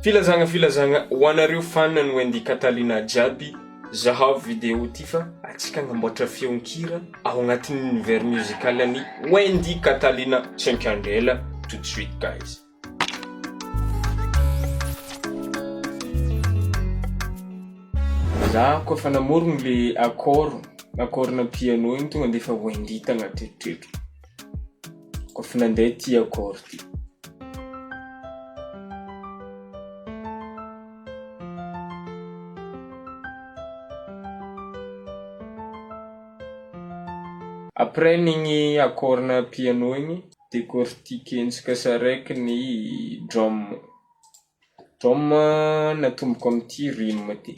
Filazagna ho anareo fanina no Wendy Catalina jiaby zaho vidéo ty fa atsika agnamboatra feonkira ao agnatin'ny univers musical any Wendy Catalina Tsiankandrela tout de suite guys. Za koa fa namorogno le accord-na piano igny tonga defa Wendy tagnaty eritreritro. Koa fa nandeha ty accord ty. Après nigny accord-na piano igny décortiquentsika saraiky ny drum. Drum natomboko amin'ity rime ty.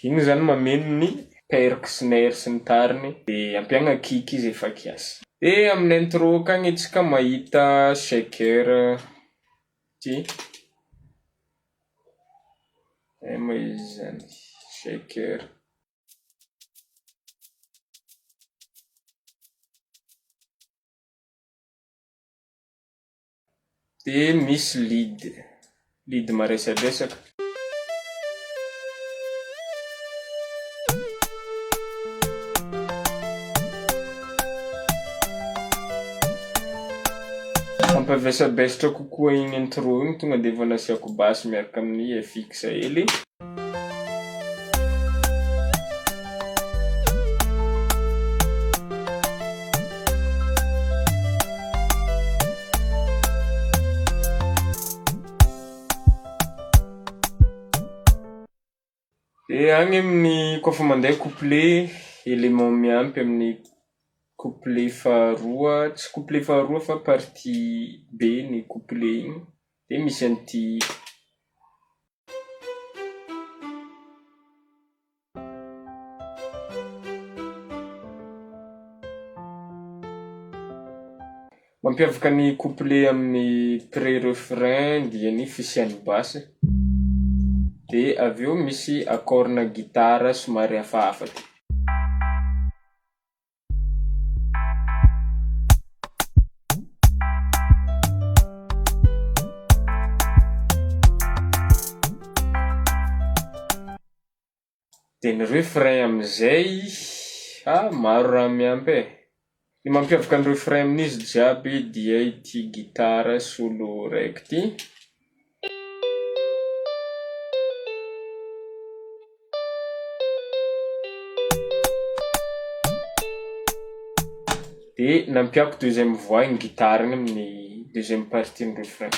Igny zany mameno ny perky snare sy ny tariny de ampiagna kick izy efa kiasy. De amin'ny intro kagny antsika mahita shaker ty. Ma izy zany shaker. De misy lead maresadresaka. Ampavesabesatra kokoa igny intro igny tonga de vao nasiako basse miaraka amin'ny FX hely. De agny amin'ny koa fa mandeha couplet élément miampy amin'ny couplet faharoa, tsy couplet faharoa fa partie B ny couplet igny de misy an'ity mampiavaka ny couplet amin'ny pré-refrain dia ny fisian'ny basse de aveo misy accord-na gitara somary hafahafa ty. De ny refrain amizay maro raha miampy e. Ny mampiavaka ny refrain amin'izy jiaby dia ity gitara solo raiky ty. De nampiako deuxième voix igny gitara igny amin'ny deuxième partie ny refrain.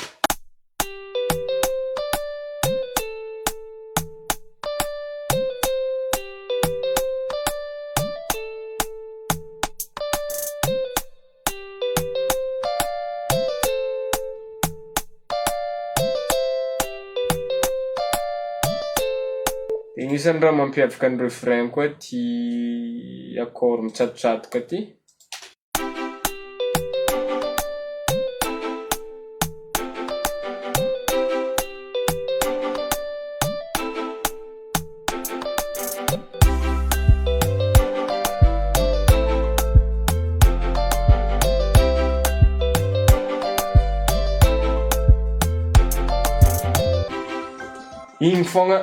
Inisan'ny raha mampiavaka ny refrain koa ty accord mitsatotsatoka ty. Igny fogna